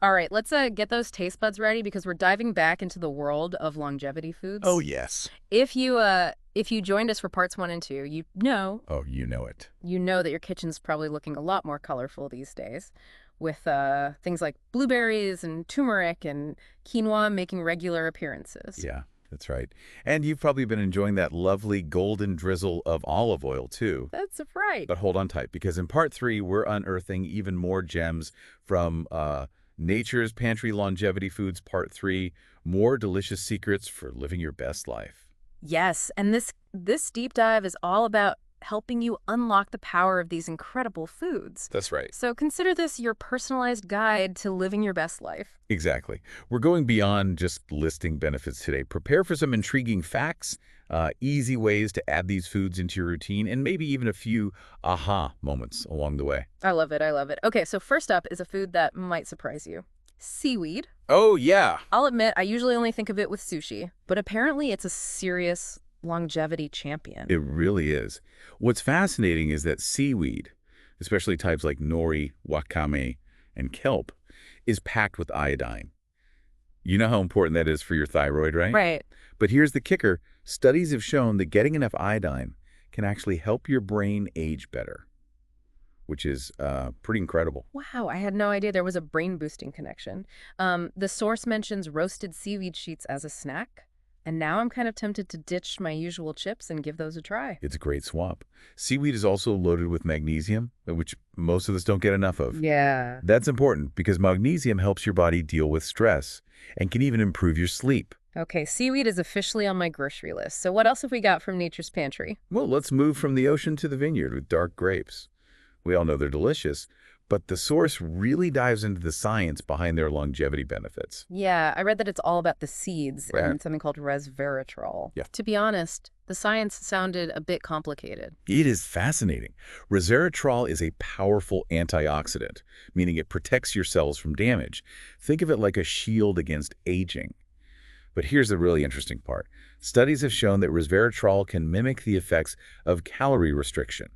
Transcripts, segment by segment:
All right, let's get those taste buds ready because we're diving back into the world of longevity Oh, foods. yes. If you joined us for parts 1 and 2, Oh, you know it. you know that your kitchen's probably looking a lot more colorful these days with things like blueberries and turmeric and quinoa making regular appearances. Yeah, that's right. And you've probably been enjoying that lovely golden drizzle of olive oil, too. That's right. But hold on tight, because in part three, we're unearthing even more gems from Nature's Pantry Longevity Foods Part 3, more delicious secrets for living your best life. Yes, and this deep dive is all about helping you unlock the power of these incredible foods. That's right. So consider this your personalized guide to living your best life. Exactly. We're going beyond just listing benefits today. Prepare for some intriguing facts, easy ways to add these foods into your routine, and maybe even a few aha moments along the way. I love it. I love it. Okay, so first up is a food that might surprise you. Seaweed. Oh, yeah. I'll admit, I usually only think of it with sushi, but apparently it's a serious longevity champion. It really is. What's fascinating is that seaweed, especially types like nori, wakame, and kelp, is packed with iodine. You know how important that is for your thyroid, right? Right. But here's the kicker. Studies have shown that getting enough iodine can actually help your brain age better, which is pretty incredible. Wow, I had no idea there was a brain-boosting connection. The source mentions roasted seaweed sheets as a snack, and now I'm kind of tempted to ditch my usual chips and give those a try. It's a great swap. Seaweed is also loaded with magnesium, which most of us don't get enough of. Yeah. That's important because magnesium helps your body deal with stress and can even improve your sleep. Okay, seaweed is officially on my grocery list. So what else have we got from Nature's Pantry? Well, let's move from the ocean to the vineyard with dark grapes. We all know they're delicious, but the source really dives into the science behind their longevity benefits. Yeah, I read that it's all about the seeds Right. and something called resveratrol. Yeah. To be honest, the science sounded a bit complicated. It is fascinating. Resveratrol is a powerful antioxidant, meaning it protects your cells from damage. Think of it like a shield against aging. But here's the really interesting part. Studies have shown that resveratrol can mimic the effects of calorie restriction,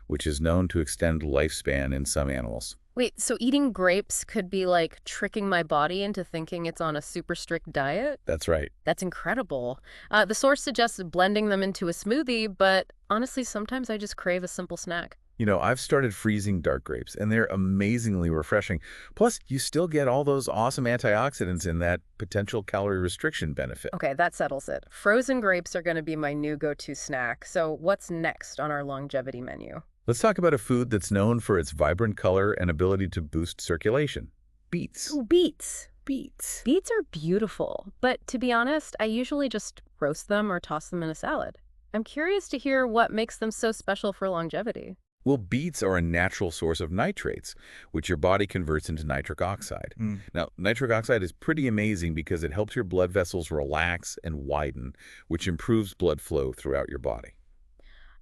which is known to extend lifespan in some animals. Wait, so eating grapes could be like tricking my body into thinking it's on a super strict diet? That's right. That's incredible. The source suggests blending them into a smoothie, but honestly, sometimes I just crave a simple snack. You know, I've started freezing dark grapes, and they're amazingly refreshing. Plus, you still get all those awesome antioxidants in that potential calorie restriction benefit. Okay, that settles it. Frozen grapes are going to be my new go-to snack. So what's next on our longevity menu? Let's talk about a food that's known for its vibrant color and ability to boost circulation. Beets. Ooh, beets. Beets. Beets are beautiful, but to be honest, I usually just roast them or toss them in a salad. I'm curious to hear what makes them so special for longevity. Well, beets are a natural source of nitrates, which your body converts into nitric oxide. Now, nitric oxide is pretty amazing because it helps your blood vessels relax and widen, which improves blood flow throughout your body.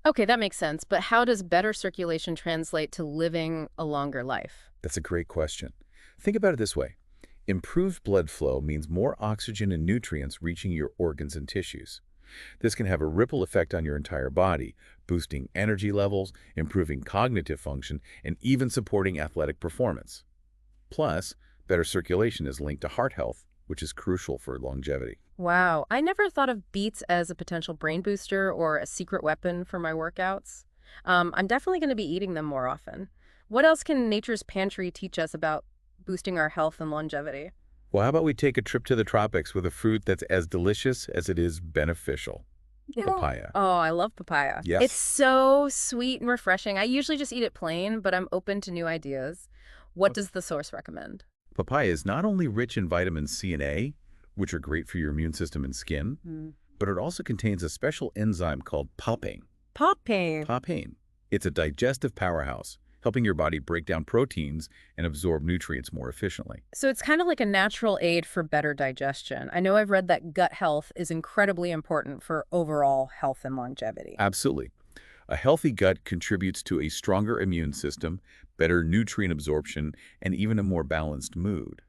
Okay, that makes sense, but how does better circulation translate to living a longer life? That's a great question. Think about it this way. Improved blood flow means more oxygen and nutrients reaching your organs and tissues. This can have a ripple effect on your entire body, boosting energy levels, improving cognitive function, and even supporting athletic performance. Plus, better circulation is linked to heart health, which is crucial for longevity. Wow, I never thought of beets as a potential brain booster or a secret weapon for my workouts. I'm definitely going to be eating them more often. What else can Nature's Pantry teach us about boosting our health and longevity? Well, how about we take a trip to the tropics with a fruit that's as delicious as it is beneficial? Yeah. Papaya. Oh, I love papaya. Yes. It's so sweet and refreshing. I usually just eat it plain, but I'm open to new ideas. What does the source recommend? Papaya is not only rich in vitamins C and A, which are great for your immune system and skin, but it also contains a special enzyme called papain. Papain. Papain. It's a digestive powerhouse, helping your body break down proteins and absorb nutrients more efficiently. So it's kind of like a natural aid for better digestion. I know I've read that gut health is incredibly important for overall health and longevity. Absolutely. A healthy gut contributes to a stronger immune system, better nutrient absorption, and even a more balanced mood.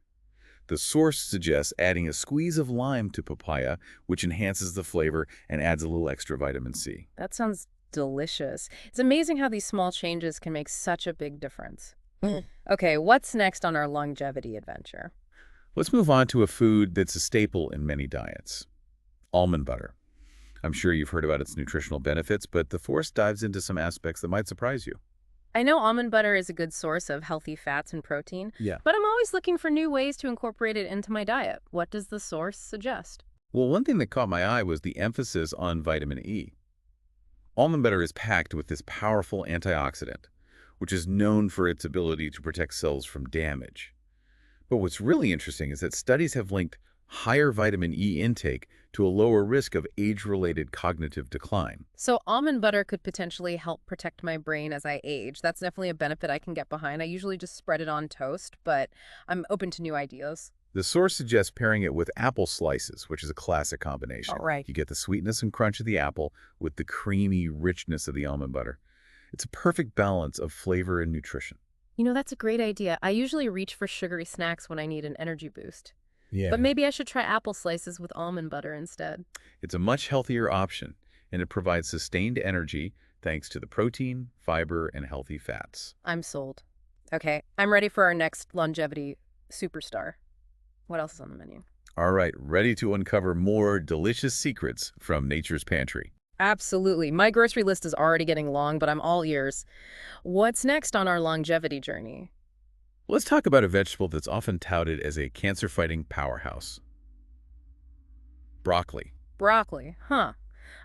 The source suggests adding a squeeze of lime to papaya, which enhances the flavor and adds a little extra vitamin C. That sounds delicious. It's amazing how these small changes can make such a big difference. Okay, what's next on our longevity adventure? Let's move on to a food that's a staple in many diets, almond butter. I'm sure you've heard about its nutritional benefits, but the force dives into some aspects that might surprise you. I know almond butter is a good source of healthy fats and protein, Yeah. but I'm always looking for new ways to incorporate it into my diet. What does the source suggest? Well, one thing that caught my eye was the emphasis on vitamin E. Almond butter is packed with this powerful antioxidant, which is known for its ability to protect cells from damage. But what's really interesting is that studies have linked higher vitamin E intake to a lower risk of age-related cognitive decline. So, almond butter could potentially help protect my brain as I age. That's definitely a benefit I can get behind. I usually just spread it on toast, but I'm open to new ideas. The source suggests pairing it with apple slices, which is a classic All combination. right. You get the sweetness and crunch of the apple with the creamy richness of the almond butter. It's a perfect balance of flavor and nutrition. That's a great idea. I usually reach for sugary snacks when I need an energy boost. Yeah. But maybe I should try apple slices with almond butter instead. It's a much healthier option, and it provides sustained energy thanks to the protein, fiber, and healthy fats. I'm sold. Okay, I'm ready for our next longevity superstar. What else is on the menu? All right, ready to uncover more delicious secrets from nature's pantry. Absolutely. My grocery list is already getting long, but I'm all ears. What's next on our longevity journey? Let's talk about a vegetable that's often touted as a cancer-fighting powerhouse, broccoli. Broccoli. Huh.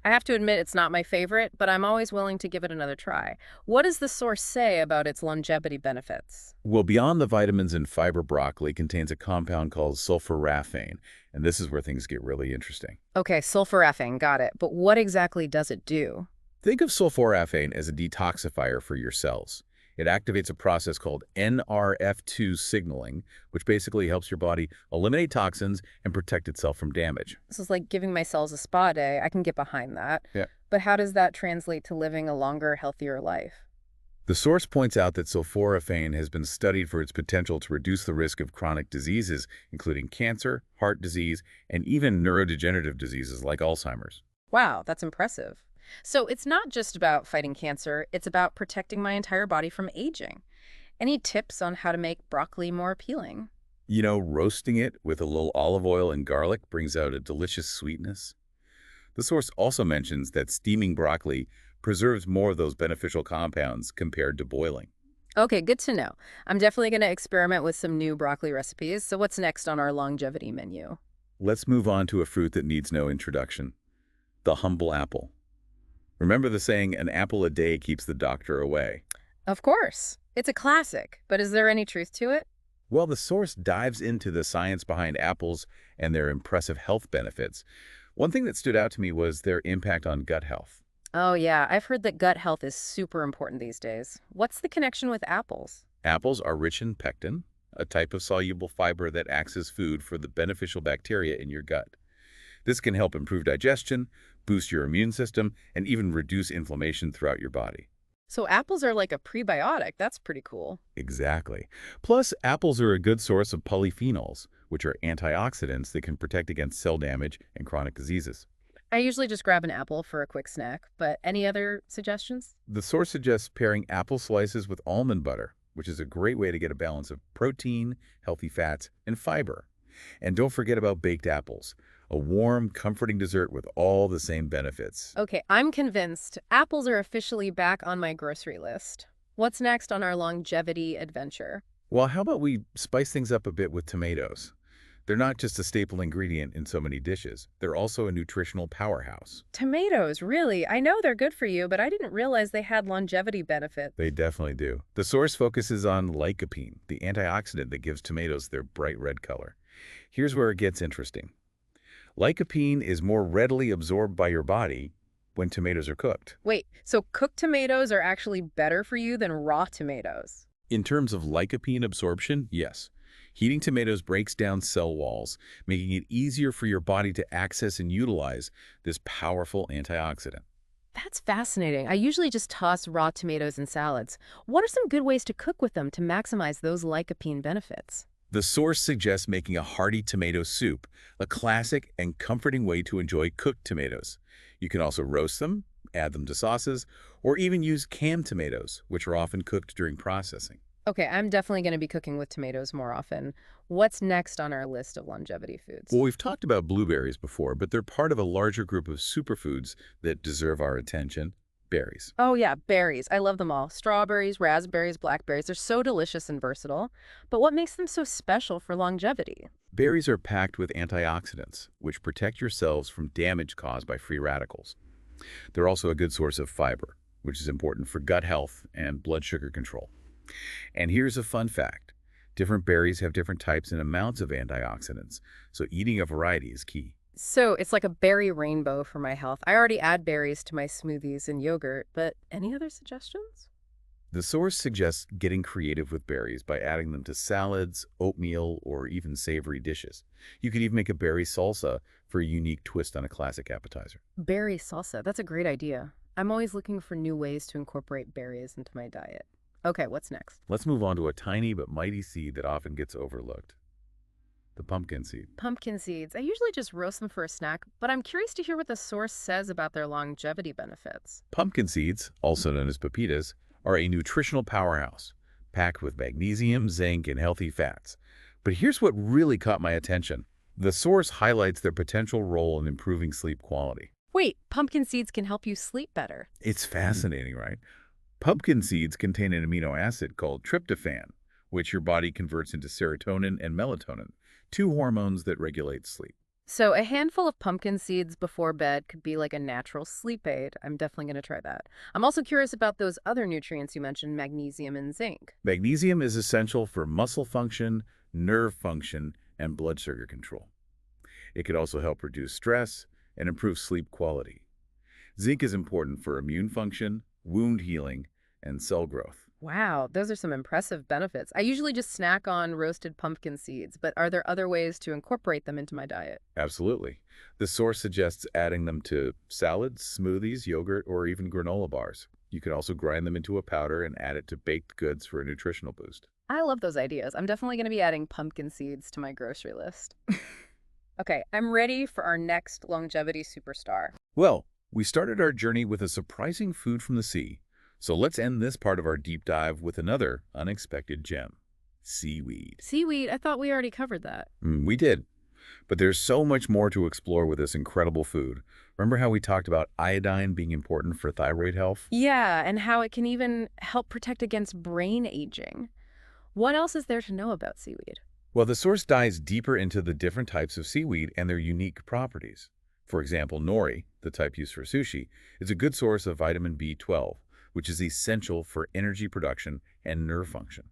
I have to admit it's not my favorite, but I'm always willing to give it another try. What does the source say about its longevity benefits? Well, beyond the vitamins and fiber, broccoli contains a compound called sulforaphane, and this is where things get really interesting. Okay, sulforaphane, got it. But what exactly does it do? Think of sulforaphane as a detoxifier for your cells. It activates a process called NRF2 signaling, which basically helps your body eliminate toxins and protect itself from damage. This is like giving my cells a spa day. I can get behind that. Yeah. But how does that translate to living a longer, healthier life? The source points out that sulforaphane has been studied for its potential to reduce the risk of chronic diseases, including cancer, heart disease, and even neurodegenerative diseases like Alzheimer's. Wow, that's impressive. So it's not just about fighting cancer, it's about protecting my entire body from aging. Any tips on how to make broccoli more appealing? Roasting it with a little olive oil and garlic brings out a delicious sweetness. The source also mentions that steaming broccoli preserves more of those beneficial compounds compared to boiling. Okay, good to know. I'm definitely going to experiment with some new broccoli recipes. So what's next on our longevity menu? Let's move on to a fruit that needs no introduction, the humble apple. Remember the saying, an apple a day keeps the doctor away? Of course. It's a classic, but is there any truth to it? Well, the source dives into the science behind apples and their impressive health benefits. One thing that stood out to me was their impact on gut health. Oh, yeah. I've heard that gut health is super important these days. What's the connection with apples? Apples are rich in pectin, a type of soluble fiber that acts as food for the beneficial bacteria in your gut. This can help improve digestion, boost your immune system, and even reduce inflammation throughout your body. So apples are like a prebiotic. That's pretty cool. Exactly. Plus, apples are a good source of polyphenols, which are antioxidants that can protect against cell damage and chronic diseases. I usually just grab an apple for a quick snack, but any other suggestions? The source suggests pairing apple slices with almond butter, which is a great way to get a balance of protein, healthy fats, and fiber. And don't forget about baked apples, a warm, comforting dessert with all the same benefits. Okay, I'm convinced. Apples are officially back on my grocery list. What's next on our longevity adventure? Well, how about we spice things up a bit with tomatoes? They're not just a staple ingredient in so many dishes. They're also a nutritional powerhouse. Tomatoes, really? I know they're good for you, but I didn't realize they had longevity benefits. They definitely do. The source focuses on lycopene, the antioxidant that gives tomatoes their bright red color. Here's where it gets interesting. Lycopene is more readily absorbed by your body when tomatoes are cooked. Wait, so cooked tomatoes are actually better for you than raw tomatoes? In terms of lycopene absorption, yes. Heating tomatoes breaks down cell walls, making it easier for your body to access and utilize this powerful antioxidant. That's fascinating. I usually just toss raw tomatoes in salads. What are some good ways to cook with them to maximize those lycopene benefits? The source suggests making a hearty tomato soup, a classic and comforting way to enjoy cooked tomatoes. You can also roast them, add them to sauces, or even use canned tomatoes, which are often cooked during processing. Okay, I'm definitely going to be cooking with tomatoes more often. What's next on our list of longevity Well, foods? we've talked about blueberries before, but they're part of a larger group of superfoods that deserve our attention, berries. Oh, yeah, berries. I love them all. Strawberries, raspberries, blackberries. They're so delicious and versatile. But what makes them so special for longevity? Berries are packed with antioxidants, which protect your cells from damage caused by free radicals. They're also a good source of fiber, which is important for gut health and blood sugar control. And here's a fun fact. Different berries have different types and amounts of antioxidants, so eating a variety is key. So it's like a berry rainbow for my health. I already add berries to my smoothies and yogurt, but any other suggestions? The source suggests getting creative with berries by adding them to salads, oatmeal, or even savory dishes. You could even make a berry salsa for a unique twist on a classic appetizer. Berry salsa. That's a great idea. I'm always looking for new ways to incorporate berries into my diet. Okay, what's next? Let's move on to a tiny but mighty seed that often gets overlooked, the pumpkin seed. Pumpkin seeds. I usually just roast them for a snack, but I'm curious to hear what the source says about their longevity benefits. Pumpkin seeds, also known as pepitas, are a nutritional powerhouse, packed with magnesium, zinc, and healthy fats. But here's what really caught my attention. The source highlights their potential role in improving sleep quality. Wait, pumpkin seeds can help you sleep better. It's fascinating, right? Pumpkin seeds contain an amino acid called tryptophan, which your body converts into serotonin and melatonin, two hormones that regulate sleep. So a handful of pumpkin seeds before bed could be like a natural sleep aid. I'm definitely going to try that. I'm also curious about those other nutrients you mentioned, magnesium and zinc. Magnesium is essential for muscle function, nerve function, and blood sugar control. It could also help reduce stress and improve sleep quality. Zinc is important for immune function, wound healing, and cell growth. Wow, those are some impressive benefits. I usually just snack on roasted pumpkin seeds, but are there other ways to incorporate them into my diet? Absolutely. The source suggests adding them to salads, smoothies, yogurt, or even granola bars. You could also grind them into a powder and add it to baked goods for a nutritional boost. I love those ideas. I'm definitely going to be adding pumpkin seeds to my grocery list. Okay, I'm ready for our next longevity superstar. Well, we started our journey with a surprising food from the sea. So let's end this part of our deep dive with another unexpected gem, seaweed. Seaweed, I thought we already covered that. We did. But there's so much more to explore with this incredible food. Remember how we talked about iodine being important for thyroid health? Yeah, and how it can even help protect against brain aging. What else is there to know about seaweed? Well, the source dives deeper into the different types of seaweed and their unique properties. For example, nori, the type used for sushi, is a good source of vitamin B12, which is essential for energy production and nerve function.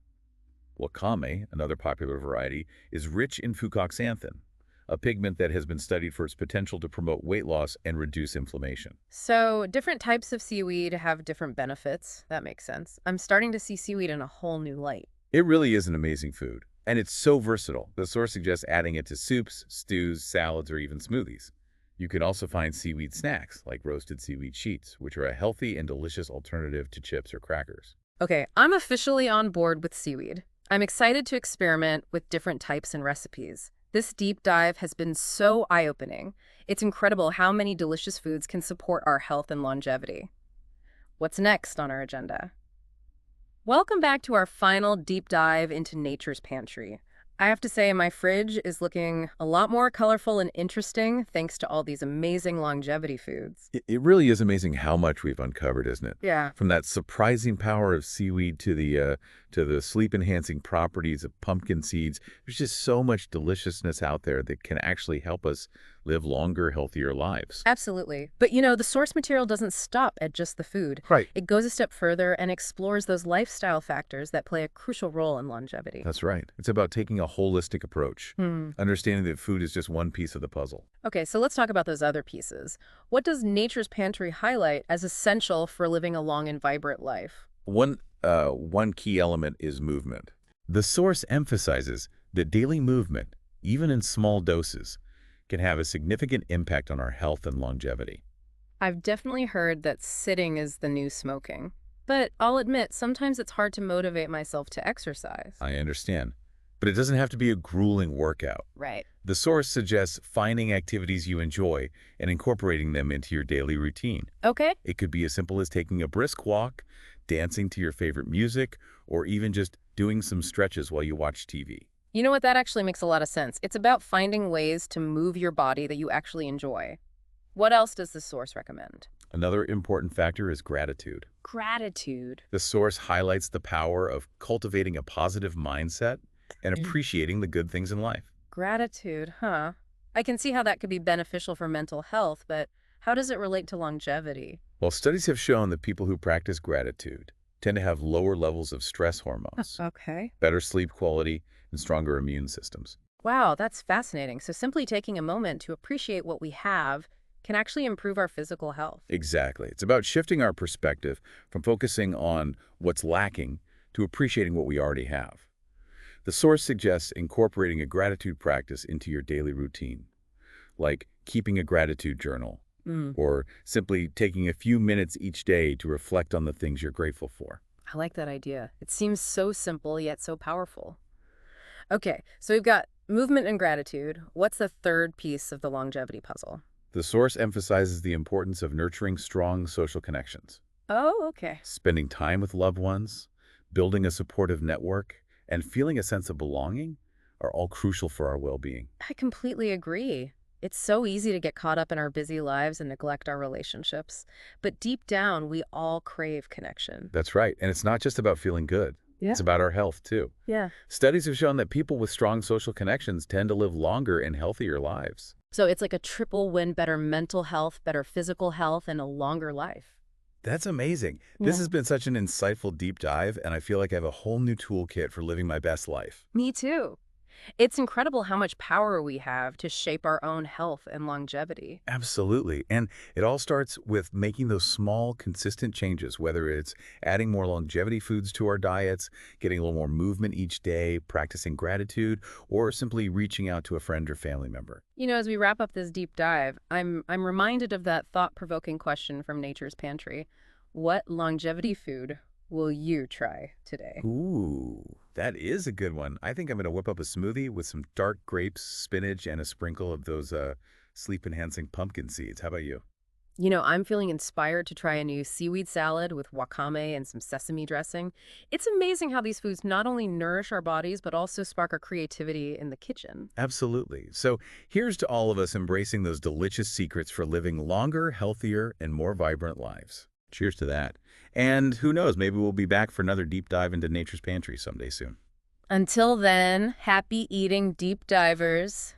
Wakame, another popular variety, is rich in fucoxanthin, a pigment that has been studied for its potential to promote weight loss and reduce inflammation. So, different types of seaweed have different benefits. That makes sense. I'm starting to see seaweed in a whole new light. It really is an amazing food, and it's so versatile. The source suggests adding it to soups, stews, salads, or even smoothies. You can also find seaweed snacks, like roasted seaweed sheets, which are a healthy and delicious alternative to chips or crackers. Okay, I'm officially on board with seaweed. I'm excited to experiment with different types and recipes. This deep dive has been so eye-opening. It's incredible how many delicious foods can support our health and longevity. What's next on our agenda? Welcome back to our final deep dive into nature's pantry. I have to say, my fridge is looking a lot more colorful and interesting thanks to all these amazing longevity foods. It really is amazing how much we've uncovered, isn't it? Yeah. From that surprising power of seaweed to the sleep-enhancing properties of pumpkin seeds, there's just so much deliciousness out there that can actually help us live longer, healthier lives. Absolutely. But you know, the source material doesn't stop at just the food. Right. It goes a step further and explores those lifestyle factors that play a crucial role in longevity. That's right. It's about taking a holistic approach, Hmm. understanding that food is just one piece of the puzzle. Okay, so let's talk about those other pieces. What does Nature's Pantry highlight as essential for living a long and vibrant life? One key element is movement. The source emphasizes that daily movement, even in small doses, can have a significant impact on our health and longevity. I've definitely heard that sitting is the new smoking. But I'll admit, sometimes it's hard to motivate myself to exercise. I understand. But it doesn't have to be a grueling workout. Right. The source suggests finding activities you enjoy and incorporating them into your daily routine. Okay. It could be as simple as taking a brisk walk, dancing to your favorite music, or even just doing some stretches while you watch TV. You know what? That actually makes a lot of sense. It's about finding ways to move your body that you actually enjoy. What else does the source recommend? Another important factor is gratitude. Gratitude. The source highlights the power of cultivating a positive mindset and appreciating the good things in life. Gratitude, huh? I can see how that could be beneficial for mental health, but how does it relate to longevity? While studies have shown that people who practice gratitude tend to have lower levels of stress hormones, Okay. better sleep quality, and stronger immune systems. Wow, that's fascinating. So simply taking a moment to appreciate what we have can actually improve our physical health. Exactly. It's about shifting our perspective from focusing on what's lacking to appreciating what we already have. The source suggests incorporating a gratitude practice into your daily routine, like keeping a gratitude journal, Mm, or simply taking a few minutes each day to reflect on the things you're grateful for. I like that idea. It seems so simple yet so powerful. Okay, so we've got movement and gratitude. What's the third piece of the longevity puzzle? The source emphasizes the importance of nurturing strong social connections. Oh, okay. Spending time with loved ones, building a supportive network, and feeling a sense of belonging are all crucial for our well-being. I completely agree. It's so easy to get caught up in our busy lives and neglect our relationships. But deep down, we all crave connection. That's right. And it's not just about feeling good. Yeah. It's about our health, too. Yeah. Studies have shown that people with strong social connections tend to live longer and healthier lives. So it's like a triple win, better mental health, better physical health, and a longer life. That's amazing. This Yeah. has been such an insightful deep dive, and I feel like I have a whole new toolkit for living my best life. Me too. It's incredible how much power we have to shape our own health and longevity. Absolutely. And it all starts with making those small, consistent changes, whether it's adding more longevity foods to our diets, getting a little more movement each day, practicing gratitude, or simply reaching out to a friend or family member. You know, as we wrap up this deep dive, I'm reminded of that thought-provoking question from Nature's Pantry. What longevity food will you try today? Ooh, that is a good one. I think I'm going to whip up a smoothie with some dark grapes, spinach, and a sprinkle of those sleep-enhancing pumpkin seeds. How about you? You know, I'm feeling inspired to try a new seaweed salad with wakame and some sesame dressing. It's amazing how these foods not only nourish our bodies, but also spark our creativity in the kitchen. Absolutely. So here's to all of us embracing those delicious secrets for living longer, healthier, and more vibrant lives. Cheers to that. And who knows, maybe we'll be back for another deep dive into Nature's Pantry someday soon. Until then, happy eating, deep divers.